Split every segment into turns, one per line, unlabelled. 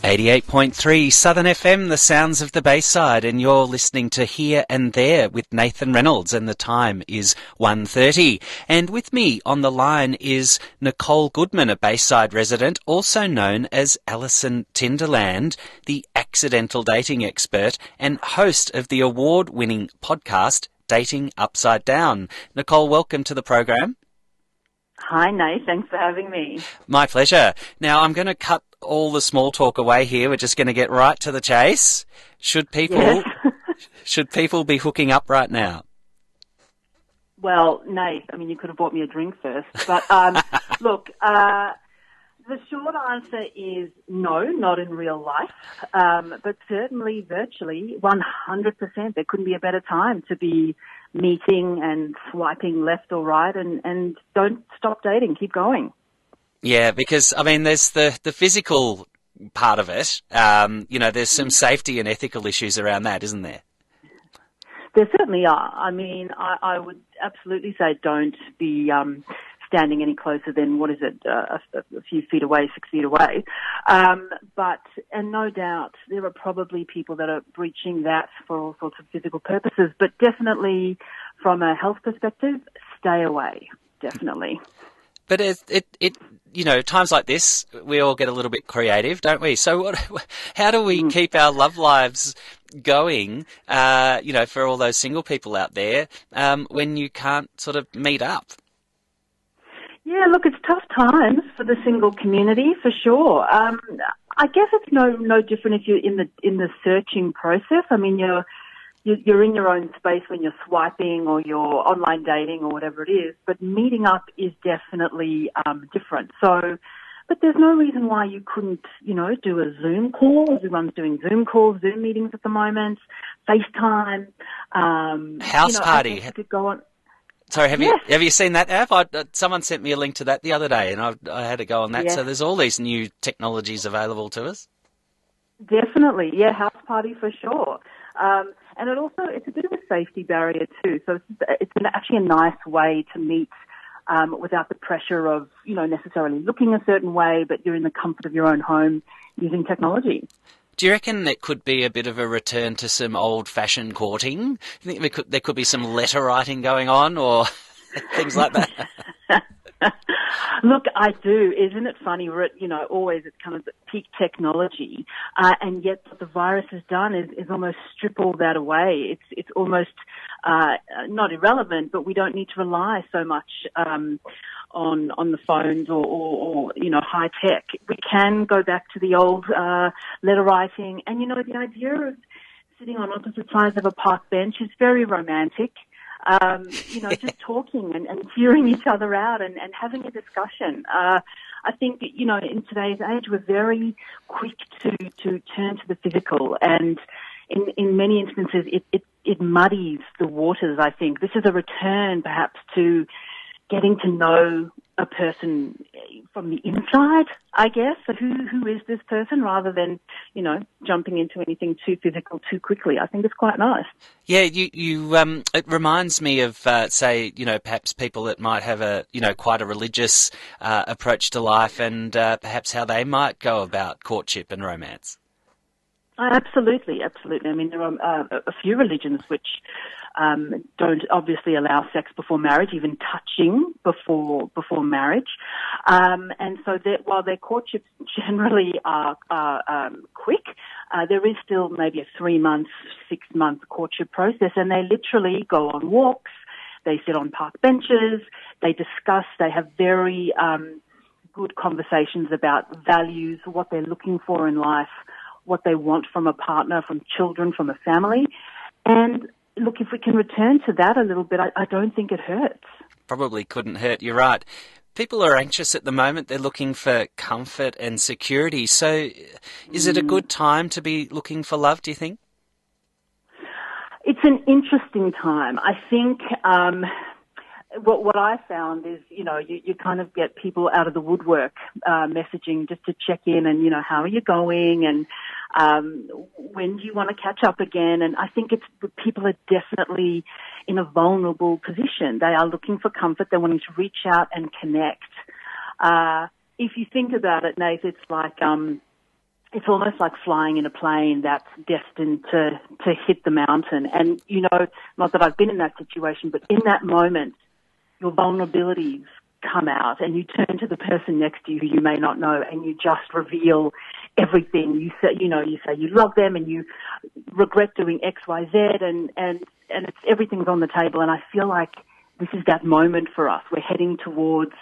88.3 Southern FM, the sounds of the Bayside, and you're listening to Here and There with Nathan Reynolds, and the time is 1:30. And with me on the line is Nicole Goodman, a Bayside resident, also known as Alison Tinderland, the accidental dating expert and host of the award-winning podcast Dating Upside Down. Nicole, welcome to the program.
Hi, Nate. Thanks for having me.
My pleasure. Now, I'm going to cut all the small talk away here. We're just going to get right to the chase. Should people be hooking up right now?
Well, Nate, I mean, you could have bought me a drink first. But look, the short answer is no, not in real life. But certainly virtually 100%. There couldn't be a better time to be meeting and swiping left or right, and don't stop dating. Keep going.
Yeah, because, I mean, there's the physical part of it. There's some safety and ethical issues around that, isn't there?
There certainly are. I mean, I would absolutely say don't be standing any closer than, a few feet away, 6 feet away. And no doubt there are probably people that are breaching that for all sorts of physical purposes, but definitely from a health perspective, stay away, definitely.
But times like this, we all get a little bit creative, don't we? So how do we keep our love lives going, for all those single people out there, when you can't sort of meet up?
Yeah, look, it's tough times for the single community, for sure. I guess it's no different if you're in the searching process. I mean, you're in your own space when you're swiping or you're online dating or whatever it is, but meeting up is definitely different. So, but there's no reason why you couldn't, do a Zoom call. Everyone's doing Zoom calls, Zoom meetings at the moment, FaceTime.
House party.
I could go on.
Sorry, have you seen that app? Someone sent me a link to that the other day, and I had to go on that. Yeah. So there's all these new technologies available to us. Definitely,
yeah, house party for sure. And it's a bit of a safety barrier too. So it's actually a nice way to meet without the pressure of, necessarily looking a certain way, but you're in the comfort of your own home using technology.
Do you reckon there could be a bit of a return to some old-fashioned courting? Do you think there could be some letter writing going on or things like that?
Look, I do. Isn't it funny? We're at, always it's kind of peak technology, and yet what the virus has done is almost strip all that away. It's almost not irrelevant, but we don't need to rely so much on the phones or high tech. We can go back to the old letter writing, and the idea of sitting on opposite sides of a park bench is very romantic. Just talking and hearing each other out and having a discussion. I think, in today's age, we're very quick to turn to the physical, and in many instances, it muddies the waters, I think. This is a return, perhaps, to getting to know a person from the inside, I guess. So who is this person, rather than, jumping into anything too physical too quickly. I think it's quite nice.
Yeah, it reminds me of, perhaps people that might have quite a religious approach to life, and perhaps how they might go about courtship and romance.
Absolutely. I mean, there are a few religions which don't obviously allow sex before marriage, even touching before marriage. And so while their courtships generally are quick, there is still maybe a 3-month, 6-month courtship process, and they literally go on walks, they sit on park benches, they discuss, they have very good conversations about values, what they're looking for in life, what they want from a partner, from children, from a family. And look, if we can return to that a little bit, I don't think it hurts.
Probably couldn't hurt, you're right. People are anxious at the moment. They're looking for comfort and security. So is it a good time to be looking for love, do you think?
It's an interesting time. I think what I found is, you kind of get people out of the woodwork messaging just to check in and, how are you going, and when do you want to catch up again? And I think people are definitely in a vulnerable position. They are looking for comfort. They're wanting to reach out and connect. If you think about it, Nate, it's like it's almost like flying in a plane that's destined to hit the mountain. And, not that I've been in that situation, but in that moment, your vulnerabilities come out and you turn to the person next to you who you may not know and you just reveal everything. You say you love them and you regret doing X, Y, Z and it's everything's on the table. And I feel like this is that moment for us. We're heading towards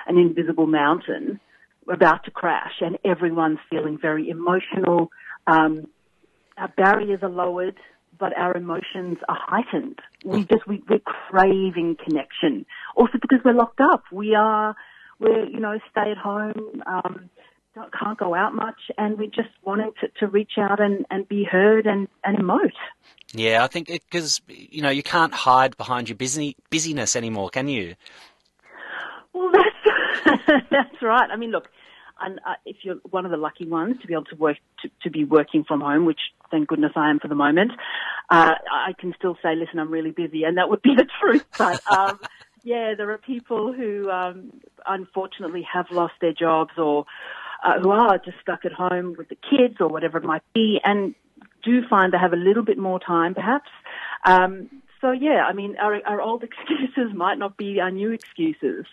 an invisible mountain. We're about to crash and everyone's feeling very emotional. Our barriers are lowered, but our emotions are heightened. We're craving connection. Also because we're locked up. We're stay at home, can't go out much, and we just wanted to reach out and be heard and emote.
Yeah, I think because, you can't hide behind your busyness anymore, can you?
Well, that's right. I mean, look, if you're one of the lucky ones to be able to work, to be working from home, which thank goodness I am for the moment, I can still say, listen, I'm really busy, and that would be the truth. But there are people who unfortunately have lost their jobs or who are just stuck at home with the kids or whatever it might be, and do find they have a little bit more time, perhaps. Our old excuses might not be our new excuses.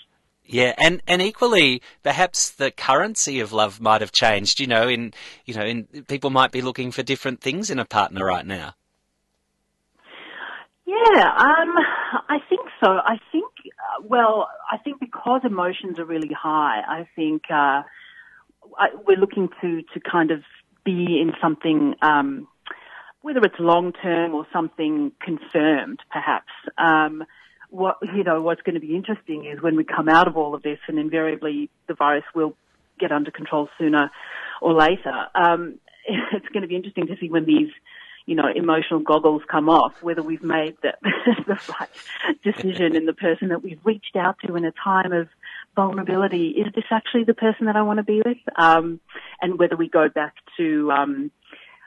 Yeah, and equally, perhaps the currency of love might have changed. In people might be looking for different things in a partner right now.
Yeah, I think so. I think because emotions are really high, I think we're looking to kind of be in something, whether it's long term or something confirmed, perhaps. What's going to be interesting is when we come out of all of this, and invariably the virus will get under control sooner or later. It's going to be interesting to see when these, emotional goggles come off, whether we've made the right decision in the person that we've reached out to in a time of vulnerability. Is this actually the person that I want to be with? And whether we go back to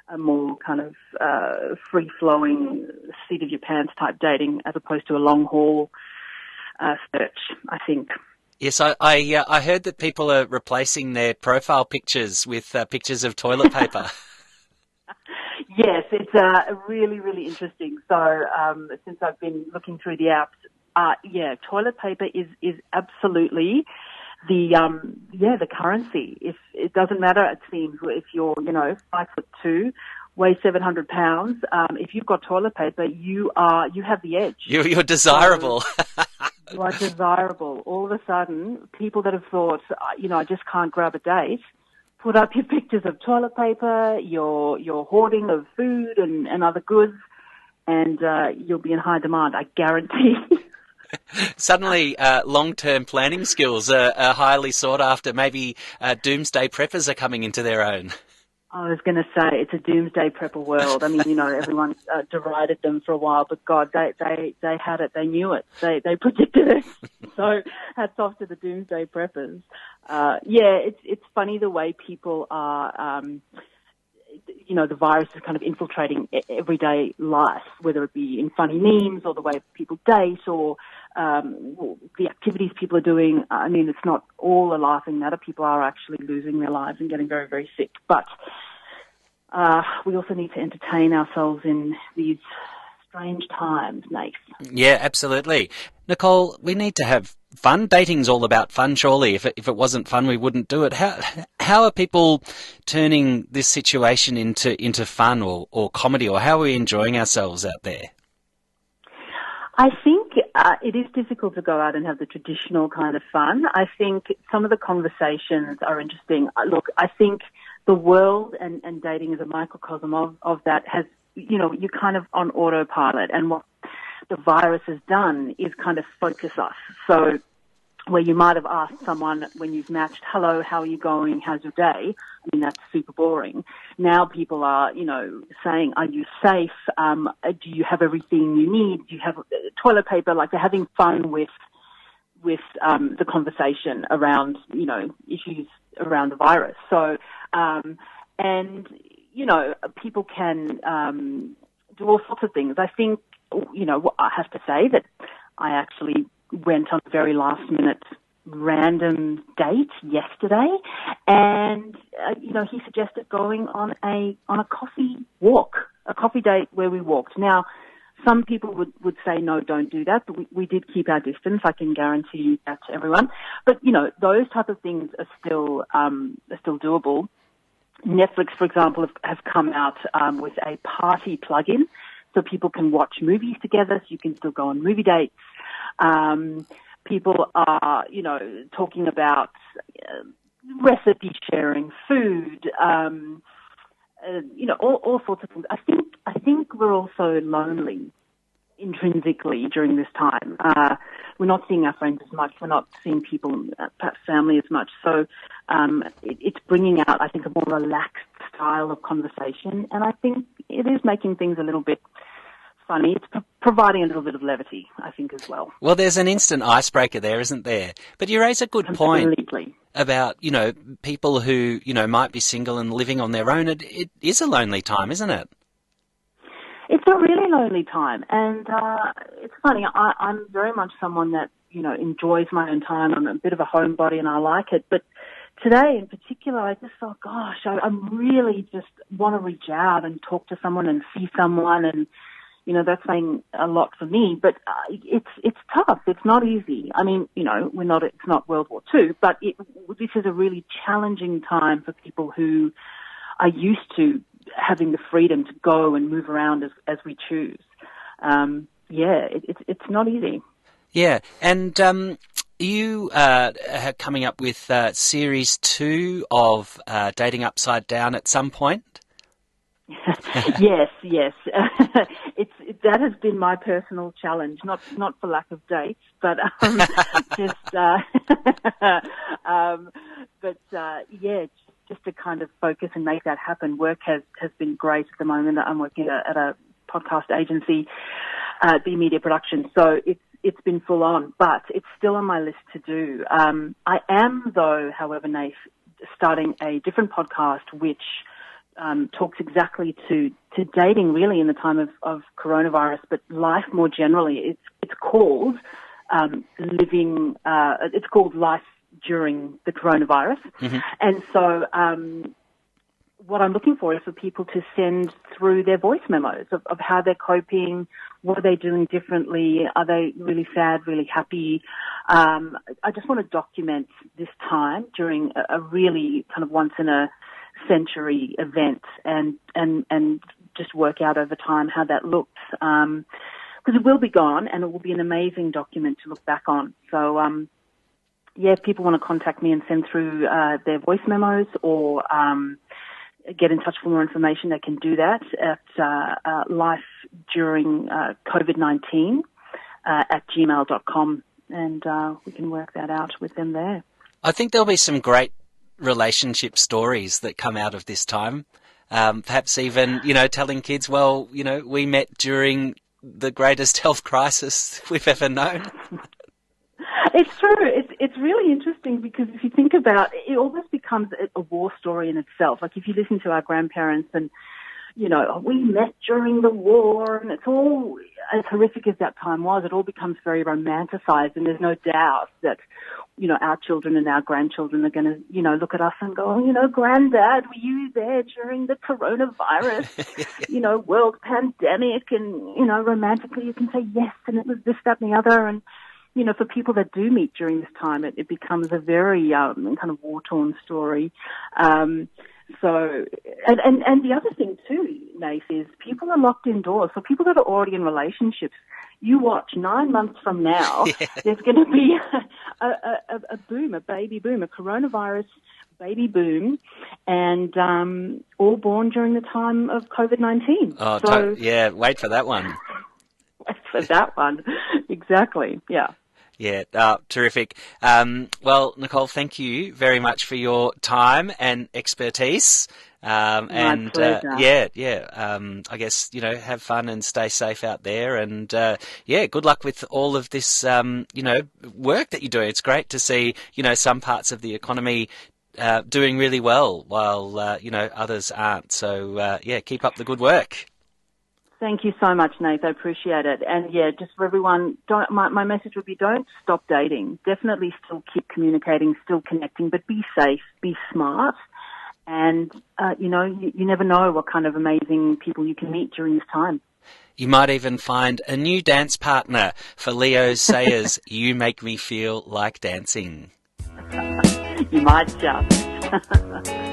a more kind of free-flowing, seat-of-your-pants type dating as opposed to a long-haul search, I think.
Yes, I heard that people are replacing their profile pictures with pictures of toilet paper.
Yes, it's really, really interesting. So since I've been looking through the apps, toilet paper is absolutely the currency. If it doesn't matter, it seems, if you're 5'2", weigh 700 pounds. If you've got toilet paper, you have the edge.
You're desirable.
So, you are desirable. All of a sudden, people that have thought, I just can't grab a date, put up your pictures of toilet paper, your hoarding of food and other goods, and you'll be in high demand, I guarantee.
Suddenly, long-term planning skills are highly sought after. Maybe Doomsday preppers are coming into their own.
I was going to say it's a doomsday prepper world. I mean, everyone derided them for a while, but God, they had it. They knew it. They predicted it. So hats off to the doomsday preppers. It's funny the way people are. The virus is kind of infiltrating everyday life, whether it be in funny memes or the way people date or the activities people are doing. I mean, it's not all a laughing matter. People are actually losing their lives and getting very, very sick. But we also need to entertain ourselves in these strange times, Nate.
Yeah, absolutely. Nicole, we need to have fun. Dating's all about fun, surely. If it wasn't fun, we wouldn't do it. How are people turning this situation into fun or comedy, or how are we enjoying ourselves out there?
I think it is difficult to go out and have the traditional kind of fun. I think some of the conversations are interesting. Look, I think the world and dating is a microcosm of that has, you're kind of on autopilot, and what the virus has done is kind of focus us. So where you might have asked someone when you've matched, hello, how are you going? How's your day? I mean, that's super boring. Now people are, saying, are you safe? Do you have everything you need? Do you have toilet paper? Like, they're having fun with the conversation around, issues around the virus. So, people can do all sorts of things. I think, I have to say that I actually went on a very last minute random date yesterday, and he suggested going on a coffee walk, a coffee date where we walked. Now, some people would say no, don't do that, but we did keep our distance. I can guarantee you that to everyone. But those type of things are still doable. Netflix, for example, have come out with a party plug-in, so people can watch movies together. So you can still go on movie dates. People are, talking about recipe sharing, food, all sorts of things. I think we're also lonely intrinsically during this time. We're not seeing our friends as much. We're not seeing people, perhaps family, as much. So it's bringing out, I think, a more relaxed style of conversation, and I think it is making things a little bit funny. It's providing a little bit of levity, I think, as well.
Well, there's an instant icebreaker there, isn't there? But you raise a good point about, people who, might be single and living on their own. It is a lonely time, isn't it?
It's a really lonely time. And it's funny, I'm very much someone that, enjoys my own time. I'm a bit of a homebody and I like it. But today in particular, I just thought, gosh, I really just want to reach out and talk to someone and see someone, and that's saying a lot for me, but it's tough. It's not easy. I mean, it's not World War II, but this is a really challenging time for people who are used to having the freedom to go and move around as we choose. It's not easy.
Yeah, and you are coming up with Series 2 of Dating Upside Down at some point?
Yes. That has been my personal challenge, not for lack of dates, but just to kind of focus and make that happen. Work has been great at the moment. I'm working at a podcast agency, the media production, so it's been full on, but it's still on my list to do. I am, though, however, Nath, starting a different podcast which talks exactly to dating, really, in the time of coronavirus, but life more generally. It's called it's called Life During the Coronavirus. Mm-hmm. And so what I'm looking for is for people to send through their voice memos of how they're coping, what are they doing differently, are they really sad, really happy. I just want to document this time during a really kind of once in a century event and just work out over time how that looks, because it will be gone and it will be an amazing document to look back on. So if people want to contact me and send through their voice memos or get in touch for more information, they can do that at Life During COVID-19 at gmail.com, and we can work that out with them there.
I think there'll be some great relationship stories that come out of this time. Perhaps even, telling kids, well, we met during the greatest health crisis we've ever known.
It's true. It's really interesting because if you think about it, it almost becomes a war story in itself. Like if you listen to our grandparents and, we met during the war, and it's all, as horrific as that time was, it all becomes very romanticized, and there's no doubt that, our children and our grandchildren are going to, look at us and go, Granddad, were you there during the coronavirus, world pandemic? And, romantically you can say yes, and it was this, that, and the other. And, for people that do meet during this time, it becomes a very kind of war-torn story. So, and the other thing too, Nath, is people are locked indoors. So people that are already in relationships, you watch 9 months from now, there's going to be a boom, a baby boom, a coronavirus baby boom, and all born during the time of COVID-19.
Oh, wait for that one.
Wait for that one, exactly, yeah.
Yeah, terrific. Well, Nicole, thank you very much for your time and expertise.
My pleasure.
I guess, have fun and stay safe out there. And, good luck with all of this, work that you're doing. It's great to see, some parts of the economy doing really well while, others aren't. So, keep up the good work.
Thank you so much, Nate. I appreciate it. And yeah, just for everyone, my message would be don't stop dating. Definitely still keep communicating, still connecting, but be safe, be smart. And, you never know what kind of amazing people you can meet during this time.
You might even find a new dance partner for Leo's Sayers, You Make Me Feel Like Dancing.
You might just.